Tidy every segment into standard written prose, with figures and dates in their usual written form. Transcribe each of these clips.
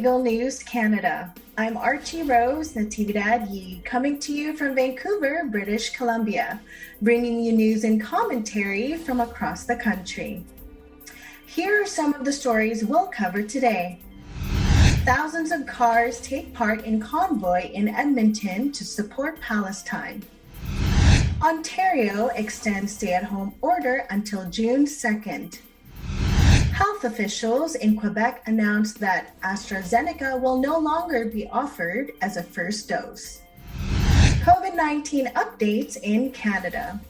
Eagle News Canada. I'm Archie Rose Natividad Yi, coming to you from Vancouver, British Columbia, bringing you news and commentary from across the country. Here are some of the stories we'll cover today. Thousands of cars take part in convoy in Edmonton to support Palestine. Ontario extends stay-at-home order until June 2nd. Health officials in Quebec announced that AstraZeneca will no longer be offered as a first dose. COVID-19 updates in Canada.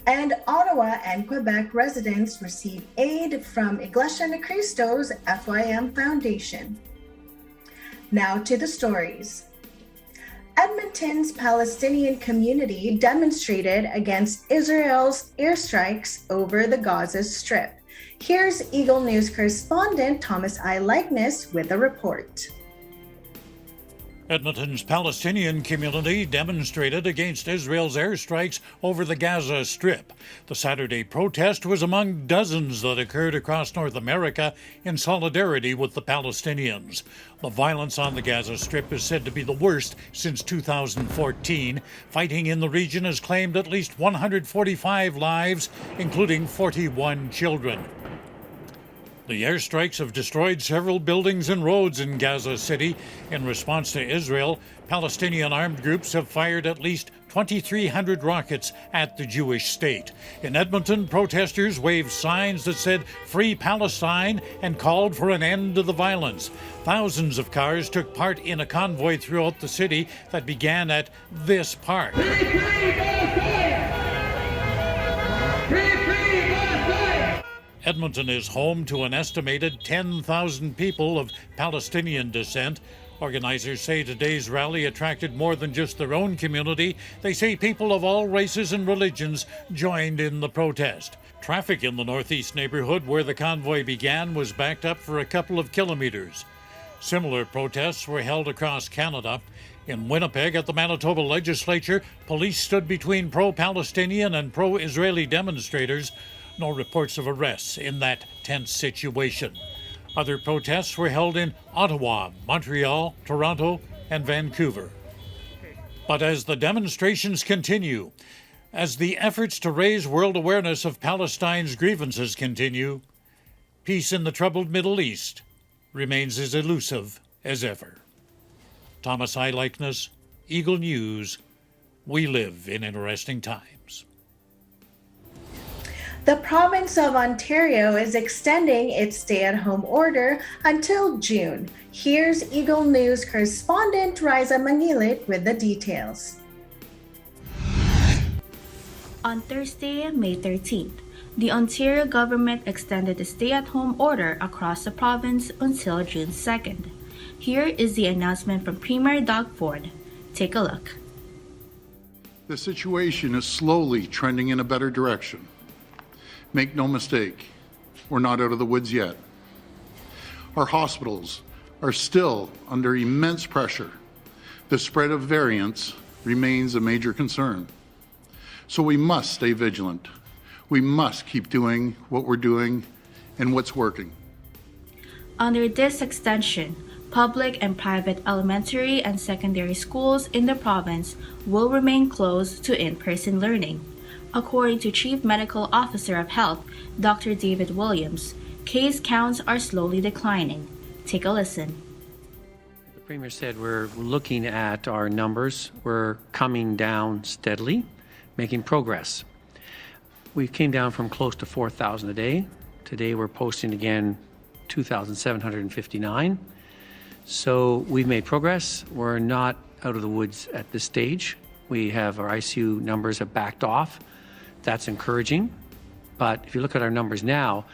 And Ottawa and Quebec residents receive aid from Iglesia Ni Cristo's FYM Foundation. Now to the stories. Edmonton's Palestinian community demonstrated against Israel's airstrikes over the Gaza Strip. Here's Eagle News correspondent Thomas I. Likeness with a report. Edmonton's Palestinian community demonstrated against Israel's airstrikes over the Gaza Strip. The Saturday protest was among dozens that occurred across North America in solidarity with the Palestinians. The violence on the Gaza Strip is said to be the worst since 2014. Fighting in the region has claimed at least 145 lives, including 41 children. The airstrikes have destroyed several buildings and roads in Gaza City. In response to Israel, Palestinian armed groups have fired at least 2,300 rockets at the Jewish state. In Edmonton, protesters waved signs that said "Free Palestine" and called for an end to the violence. Thousands of cars took part in a convoy throughout the city that began at this park. Edmonton is home to an estimated 10,000 people of Palestinian descent. Organizers say today's rally attracted more than just their own community. They say people of all races and religions joined in the protest. Traffic in the northeast neighborhood where the convoy began was backed up for a couple of kilometers. Similar protests were held across Canada. In Winnipeg, at the Manitoba legislature, police stood between pro-Palestinian and pro-Israeli demonstrators. No reports of arrests in that tense situation. Other protests were held in Ottawa, Montreal, Toronto, and Vancouver. But as the demonstrations continue, as the efforts to raise world awareness of Palestine's grievances continue, peace in the troubled Middle East remains as elusive as ever. Thomas I. Likeness, Eagle News. We live in interesting times. The province of Ontario is extending its stay-at-home order until June. Here's Eagle News correspondent Riza Mangilit with the details. On Thursday, May 13th, the Ontario government extended the stay-at-home order across the province until June 2nd. Here is the announcement from Premier Doug Ford. Take a look. The situation is slowly trending in a better direction. Make no mistake, we're not out of the woods yet. Our hospitals are still under immense pressure. The spread of variants remains a major concern. So we must stay vigilant. We must keep doing what we're doing and what's working. Under this extension, public and private elementary and secondary schools in the province will remain closed to in-person learning. According to Chief Medical Officer of Health, Dr. David Williams, case counts are slowly declining. Take a listen. The Premier said we're looking at our numbers. We're coming down steadily, making progress. We came down from close to 4,000 a day. Today we're posting again 2,759. So we've made progress. We're not out of the woods at this stage. We have our ICU numbers have backed off. That's encouraging. But if you look at our numbers now,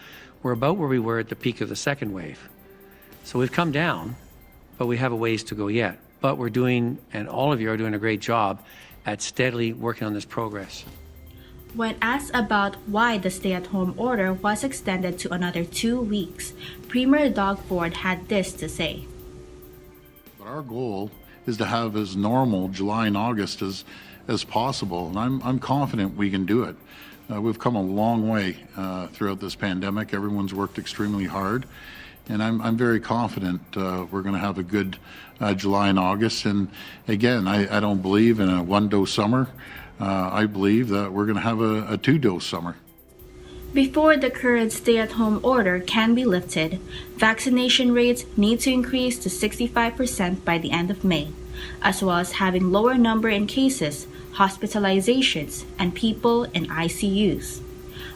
we're about where we were at the peak of the second wave. So we've come down, but we have a ways to go yet. But we're doing, and all of you are doing a great job at steadily working on this progress. When asked about why the stay-at-home order was extended to another 2 weeks, Premier Doug Ford had this to say. But our goal is to have as normal July and August as possible, and I'm confident we can do it. We've come a long way throughout this pandemic. Everyone's worked extremely hard, And I'm very confident we're going to have a good July and August. And again, I don't believe in a one-dose summer. I believe that we're going to have a two-dose summer. Before the current stay-at-home order can be lifted, vaccination rates need to increase to 65% by the end of May, as well as having lower number in cases, hospitalizations, and people in ICUs.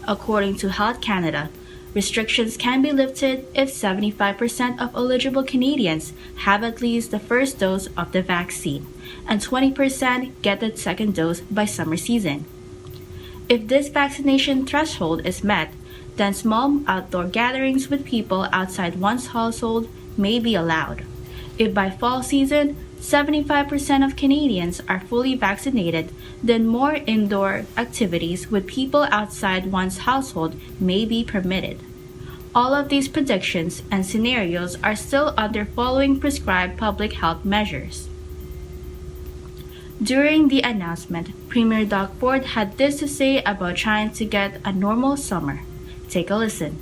According to Health Canada, restrictions can be lifted if 75% of eligible Canadians have at least the first dose of the vaccine, and 20% get the second dose by summer season. If this vaccination threshold is met, then small outdoor gatherings with people outside one's household may be allowed. If by fall season, 75% of Canadians are fully vaccinated, then more indoor activities with people outside one's household may be permitted. All of these predictions and scenarios are still under following prescribed public health measures. During the announcement, Premier Doug Ford had this to say about trying to get a normal summer. Take a listen.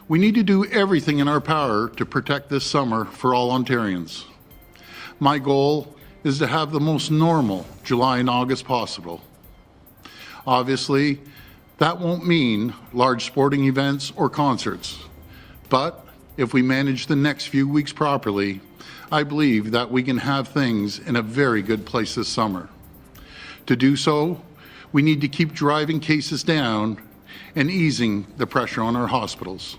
We need to do everything in our power to protect this summer for all Ontarians. My goal is to have the most normal July and August possible. Obviously, that won't mean large sporting events or concerts, but if we manage the next few weeks properly, I believe that we can have things in a very good place this summer. To do so, we need to keep driving cases down and easing the pressure on our hospitals.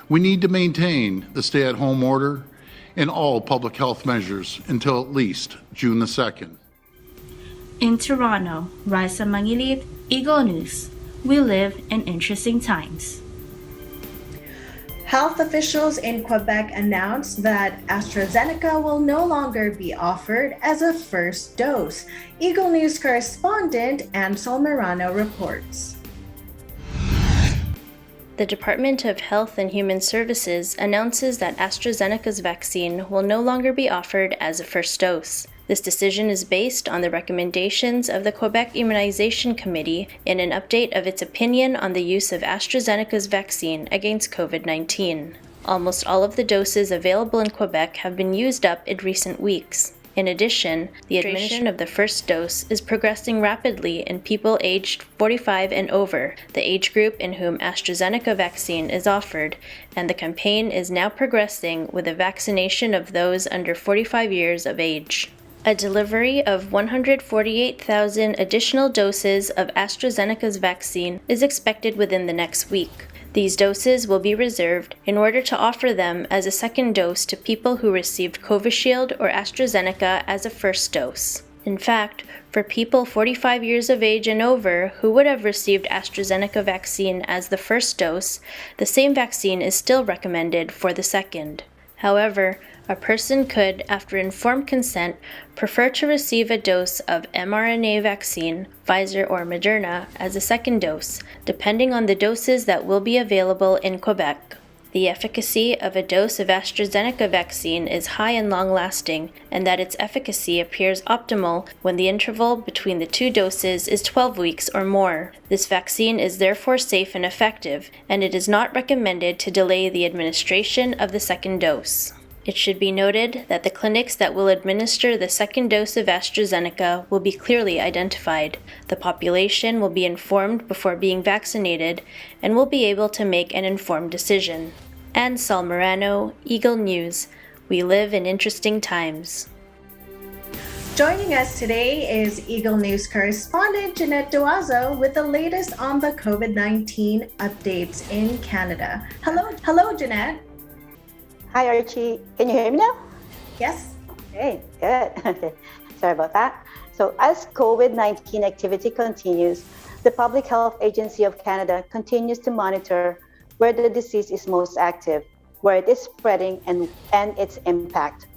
We need to maintain the stay-at-home order and all public health measures until at least June the 2nd. In Toronto, Raisa Mangilit, Eagle News. We live in interesting times. Health officials in Quebec announced that AstraZeneca will no longer be offered as a first dose. Eagle News correspondent Ansel Morano reports. The Department of Health and Human Services announces that AstraZeneca's vaccine will no longer be offered as a first dose. This decision is based on the recommendations of the Quebec Immunization Committee in an update of its opinion on the use of AstraZeneca's vaccine against COVID-19. Almost all of the doses available in Quebec have been used up in recent weeks. In addition, the administration of the first dose is progressing rapidly in people aged 45 and over, the age group in whom AstraZeneca vaccine is offered, and the campaign is now progressing with the vaccination of those under 45 years of age. A delivery of 148,000 additional doses of AstraZeneca's vaccine is expected within the next week. These doses will be reserved in order to offer them as a second dose to people who received Covishield or AstraZeneca as a first dose. In fact, for people 45 years of age and over who would have received AstraZeneca vaccine as the first dose, the same vaccine is still recommended for the second. However, a person could, after informed consent, prefer to receive a dose of mRNA vaccine, Pfizer or Moderna, as a second dose, depending on the doses that will be available in Quebec. The efficacy of a dose of AstraZeneca vaccine is high and long-lasting, and that its efficacy appears optimal when the interval between the two doses is 12 weeks or more. This vaccine is therefore safe and effective, and it is not recommended to delay the administration of the second dose. It should be noted that the clinics that will administer the second dose of AstraZeneca will be clearly identified. The population will be informed before being vaccinated and will be able to make an informed decision. Ansel Morano, Eagle News. We live in interesting times. Joining us today is Eagle News correspondent Jeanette Duazo with the latest on the COVID-19 updates in Canada. Hello, Jeanette. Hi, Archie. Can you hear me now? Yes. Okay, good. Okay. Sorry about that. So as COVID-19 activity continues, the Public Health Agency of Canada continues to monitor where the disease is most active, where it is spreading, and its impact.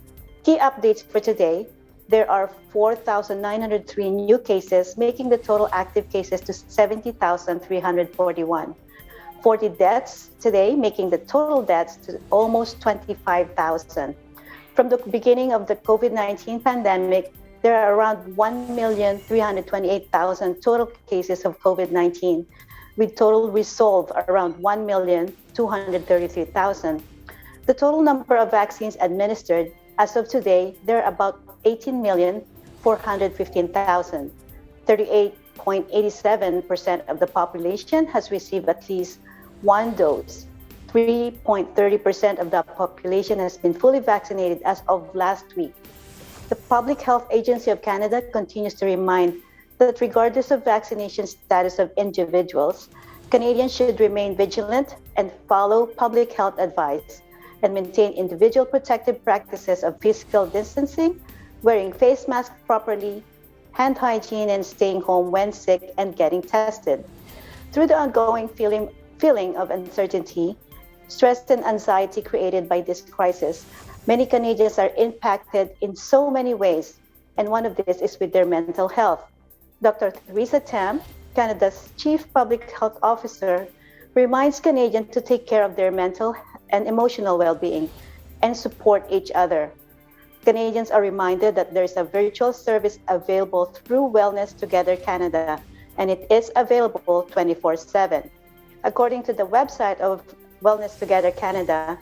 Key updates for today: there are 4,903 new cases, making the total active cases to 70,341. 40 deaths today, making the total deaths to almost 25,000. From the beginning of the COVID-19 pandemic, there are around 1,328,000 total cases of COVID-19, with total resolved around 1,233,000. The total number of vaccines administered as of today, there are about 18,415,000. 38.87% of the population has received at least one dose. 3.30% of the population has been fully vaccinated as of last week. The Public Health Agency of Canada continues to remind that regardless of vaccination status of individuals, Canadians should remain vigilant and follow public health advice and maintain individual protective practices of physical distancing, wearing face masks properly, hand hygiene, and staying home when sick and getting tested. Through the ongoing feeling of uncertainty, stress and anxiety created by this crisis, many Canadians are impacted in so many ways, and one of these is with their mental health. Dr. Theresa Tam, Canada's Chief Public Health Officer, reminds Canadians to take care of their mental and emotional well-being and support each other. Canadians are reminded that there is a virtual service available through Wellness Together Canada, and it is available 24/7. According to the website of Wellness Together Canada,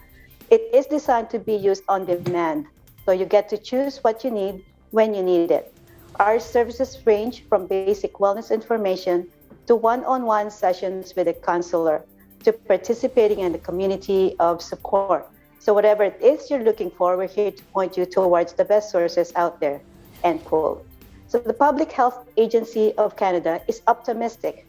it is designed to be used on demand, so you get to choose what you need when you need it. Our services range from basic wellness information to one-on-one sessions with a counselor to participating in the community of support. So whatever it is you're looking for, we're here to point you towards the best sources out there, end quote. So the Public Health Agency of Canada is optimistic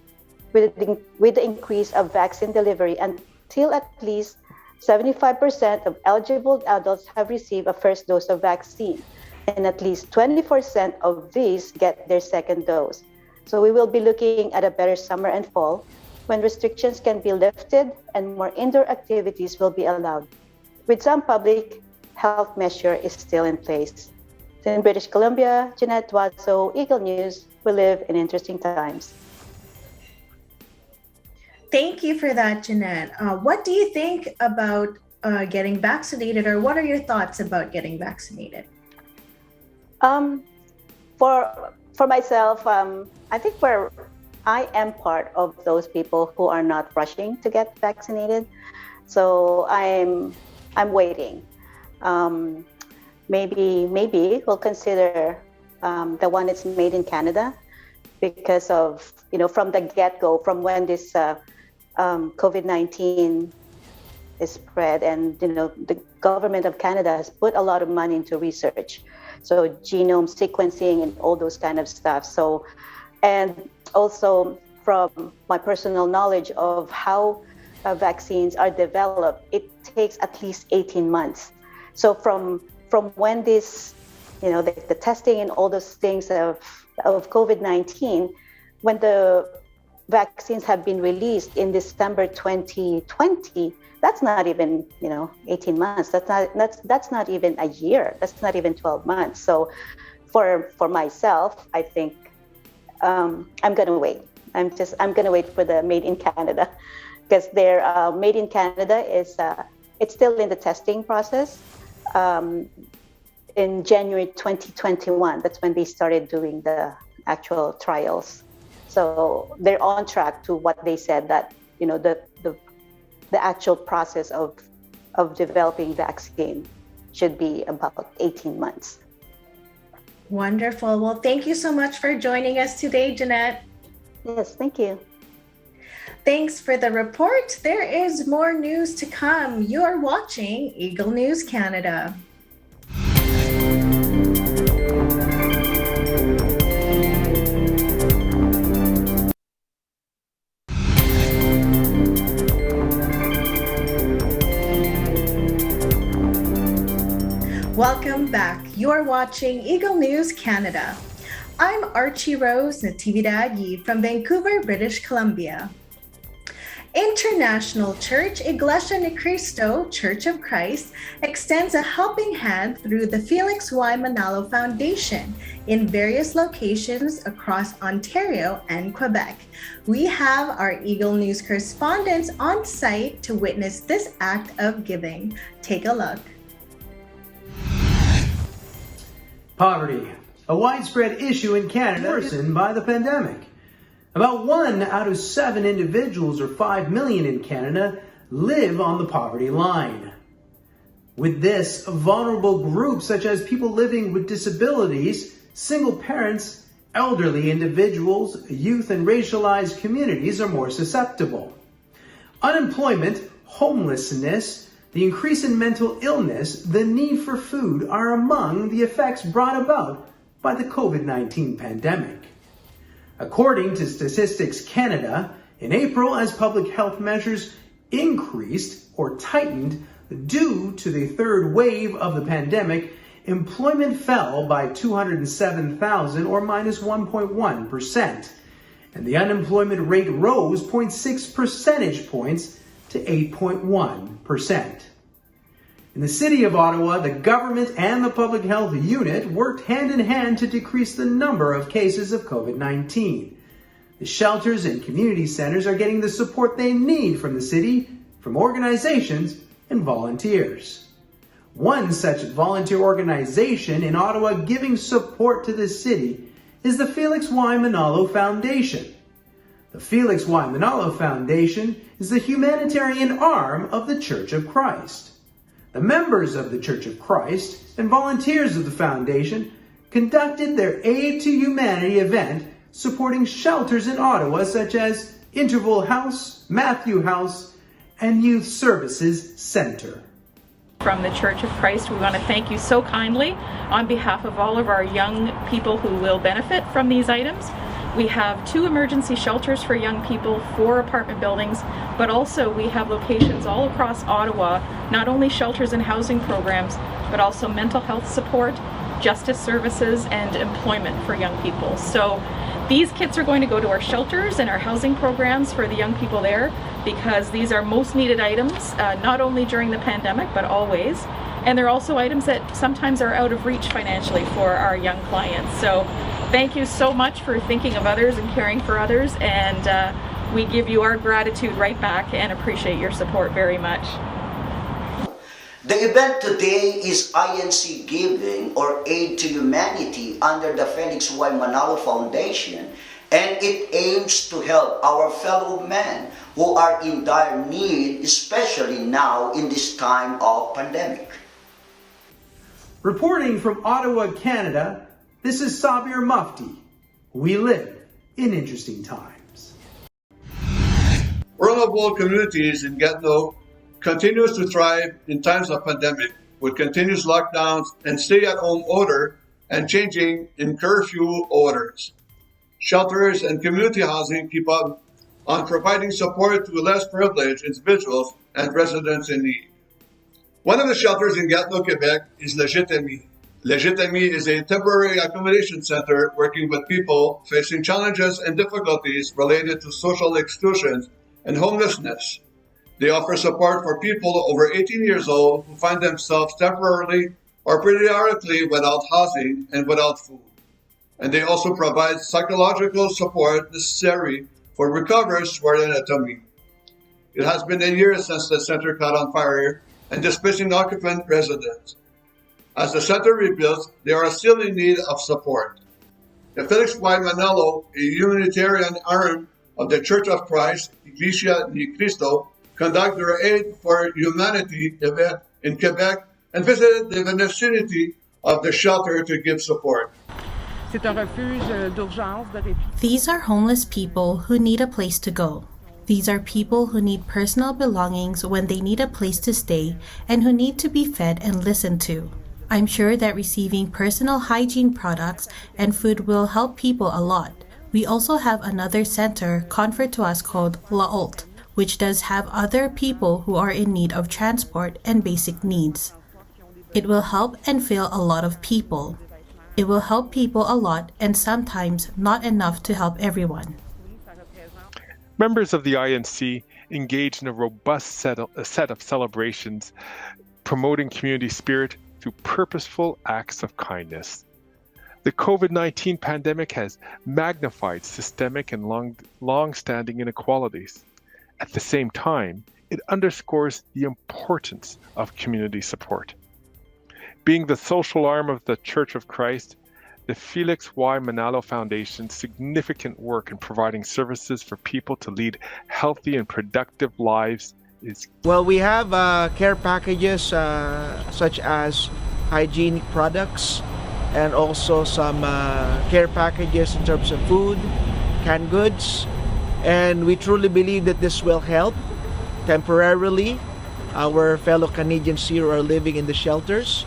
with the increase of vaccine delivery until at least 75% of eligible adults have received a first dose of vaccine, and at least 20% of these get their second dose. So we will be looking at a better summer and fall when restrictions can be lifted and more indoor activities will be allowed, with some public health measure is still in place. In British Columbia, Jeanette Duazzo, Eagle News. We live in interesting times. Thank you for that, Jeanette. What do you think about getting vaccinated, or what are your thoughts about getting vaccinated? For myself, I think I am part of those people who are not rushing to get vaccinated. So I'm waiting. Maybe we'll consider the one that's made in Canada because of, from the get-go, from when this COVID-19 is spread, and the government of Canada has put a lot of money into research, so genome sequencing and all those kind of stuff. So, and also from my personal knowledge of how vaccines are developed, it takes at least 18 months. So from when this, the testing and all those things of COVID-19, when the vaccines have been released in December 2020, that's not even 18 months. That's not even a year. That's not even 12 months. So for myself, I think I'm gonna wait. I'm gonna wait for the Made in Canada, because their Made in Canada is it's still in the testing process. In January 2021, that's when they started doing the actual trials. So they're on track to what they said, that the actual process of developing vaccine should be about 18 months. Wonderful. Well, thank you so much for joining us today, Jeanette. Yes, thank you. Thanks for the report. There is more news to come. You are watching Eagle News Canada. Welcome back. You're watching Eagle News Canada. I'm Archie Rose Natividad Yi from Vancouver, British Columbia. International Church Iglesia ni Cristo Church of Christ extends a helping hand through the Felix Y. Manalo Foundation in various locations across Ontario and Quebec. We have our Eagle News correspondents on site to witness this act of giving. Take a look. Poverty, a widespread issue in Canada worsened by the pandemic. About 1 out of 7 individuals, or 5 million in Canada, live on the poverty line. With this, vulnerable groups such as people living with disabilities, single parents, elderly individuals, youth, and racialized communities are more susceptible. Unemployment, homelessness, the increase in mental illness, the need for food are among the effects brought about by the COVID-19 pandemic. According to Statistics Canada, in April, as public health measures increased or tightened due to the third wave of the pandemic, employment fell by 207,000 or minus 1.1%, and the unemployment rate rose 0.6 percentage points to 8.1%. In the city of Ottawa, the government and the public health unit worked hand in hand to decrease the number of cases of COVID-19. The shelters and community centers are getting the support they need from the city, from organizations, and volunteers. One such volunteer organization in Ottawa giving support to the city is the Felix Y. Manalo Foundation. The Felix Y. Manalo Foundation is the humanitarian arm of the Church of Christ. The members of the Church of Christ and volunteers of the foundation conducted their Aid to Humanity event supporting shelters in Ottawa such as Interval House, Matthew House, and Youth Services Center. From the Church of Christ, we want to thank you so kindly on behalf of all of our young people who will benefit from these items. We have 2 emergency shelters for young people, 4 apartment buildings, but also we have locations all across Ottawa, not only shelters and housing programs, but also mental health support, justice services, and employment for young people. So these kits are going to go to our shelters and our housing programs for the young people there, because these are most needed items, not only during the pandemic, but always. And they're also items that sometimes are out of reach financially for our young clients. So thank you so much for thinking of others and caring for others, and we give you our gratitude right back and appreciate your support very much. The event today is INC Giving, or Aid to Humanity, under the Felix Y. Manalo Foundation, and it aims to help our fellow men who are in dire need, especially now in this time of pandemic. Reporting from Ottawa, Canada, this is Sabir Mufti. We live in interesting times. Vulnerable communities in Gatineau continues to thrive in times of pandemic with continuous lockdowns and stay-at-home order and changing in curfew orders. Shelters and community housing keep up on providing support to less privileged individuals and residents in need. One of the shelters in Gatineau, Quebec is Legitimi. Legitimi is a temporary accommodation center working with people facing challenges and difficulties related to social exclusion and homelessness. They offer support for people over 18 years old who find themselves temporarily or periodically without housing and without food. And they also provide psychological support necessary for recoveries who are in autonomy. It has been a year since the center caught on fire and displacing occupant residents. As the center rebuilds, they are still in need of support. The Felix Y. Manalo, a humanitarian arm of the Church of Christ, Iglesia ni Cristo, conduct their Aid for Humanity event in Quebec and visited the vicinity of the shelter to give support. These are homeless people who need a place to go. These are people who need personal belongings when they need a place to stay and who need to be fed and listened to. I'm sure that receiving personal hygiene products and food will help people a lot. We also have another center conferred to us called La Haute, which does have other people who are in need of transport and basic needs. It will help and fill a lot of people. It will help people a lot and sometimes not enough to help everyone. Members of the INC engage in a robust set of celebrations, promoting community spirit through purposeful acts of kindness. The COVID-19 pandemic has magnified systemic and long-standing inequalities. At the same time, it underscores the importance of community support. Being the social arm of the Church of Christ, the Felix Y. Manalo Foundation's significant work in providing services for people to lead healthy and productive lives is. Well, we have care packages such as hygienic products and also some care packages in terms of food, canned goods. And we truly believe that this will help temporarily our fellow Canadians here who are living in the shelters.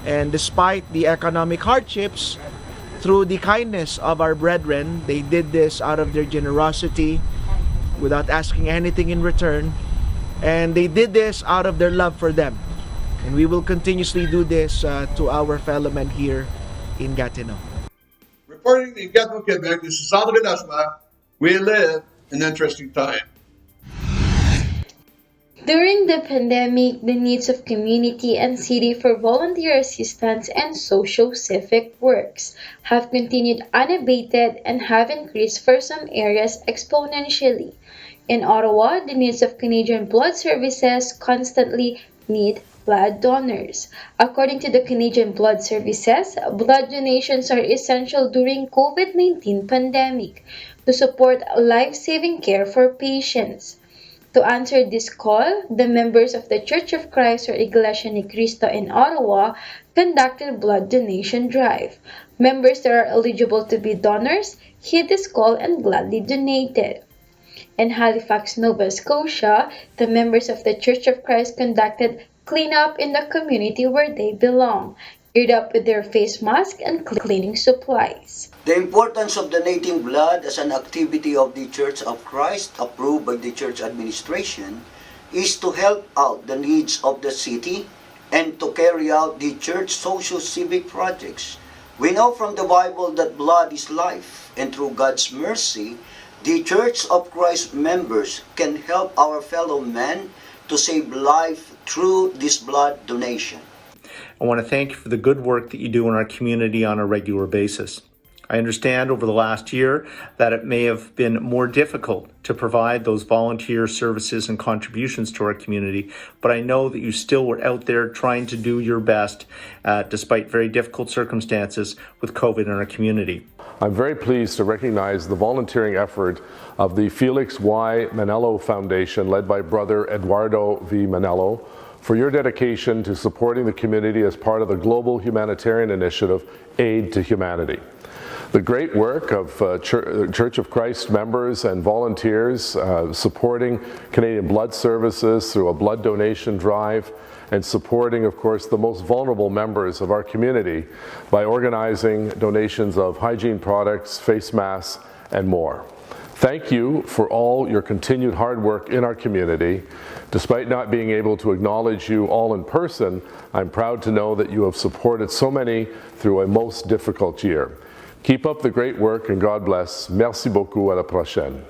And despite the economic hardships, through the kindness of our brethren, they did this out of their generosity without asking anything in return. And they did this out of their love for them. And we will continuously do this to our fellow men here in Gatineau. Reporting in Gatineau, Quebec, this is André Lachua. We live in an interesting time. During the pandemic, the needs of community and city for volunteer assistance and social-civic works have continued unabated and have increased for some areas exponentially. In Ottawa, the needs of Canadian Blood Services constantly need blood donors. According to the Canadian Blood Services, blood donations are essential during COVID-19 pandemic to support life-saving care for patients. To answer this call, the members of the Church of Christ or Iglesia ni Cristo in Ottawa conducted blood donation drive. Members that are eligible to be donors heed this call and gladly donated. In Halifax, Nova Scotia, the members of the Church of Christ conducted cleanup in the community where they belong, geared up with their face masks and cleaning supplies. The importance of donating blood as an activity of the Church of Christ, approved by the church administration, is to help out the needs of the city and to carry out the church social-civic projects. We know from the Bible that blood is life, and through God's mercy, the Church of Christ members can help our fellow men to save life through this blood donation. I want to thank you for the good work that you do in our community on a regular basis. I understand over the last year that it may have been more difficult to provide those volunteer services and contributions to our community, but I know that you still were out there trying to do your best despite very difficult circumstances with COVID in our community. I'm very pleased to recognize the volunteering effort of the Felix Y. Manello Foundation, led by Brother Eduardo V. Manello, for your dedication to supporting the community as part of the global humanitarian initiative, Aid to Humanity. The great work of Church of Christ members and volunteers supporting Canadian Blood Services through a blood donation drive, and supporting, of course, the most vulnerable members of our community by organizing donations of hygiene products, face masks, and more. Thank you for all your continued hard work in our community. Despite not being able to acknowledge you all in person, I'm proud to know that you have supported so many through a most difficult year. Keep up the great work and God bless. Merci beaucoup. À la prochaine.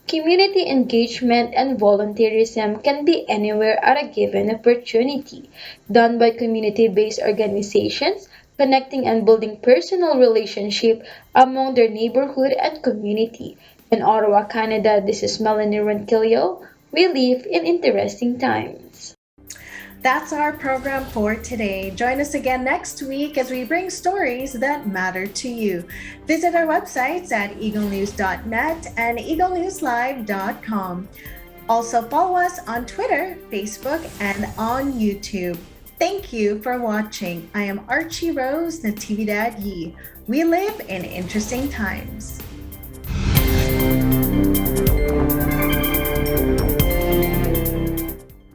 Community engagement and volunteerism can be anywhere at a given opportunity, done by community-based organizations, connecting and building personal relationships among their neighborhood and community. In Ottawa, Canada, this is Melanie Ronquillo. We live in interesting times. That's our program for today. Join us again next week as we bring stories that matter to you. Visit our websites at eaglenews.net and eaglenewslive.com. Also follow us on Twitter, Facebook, and on YouTube. Thank you for watching. I am Archie Rose Natividad Yi. We live in interesting times.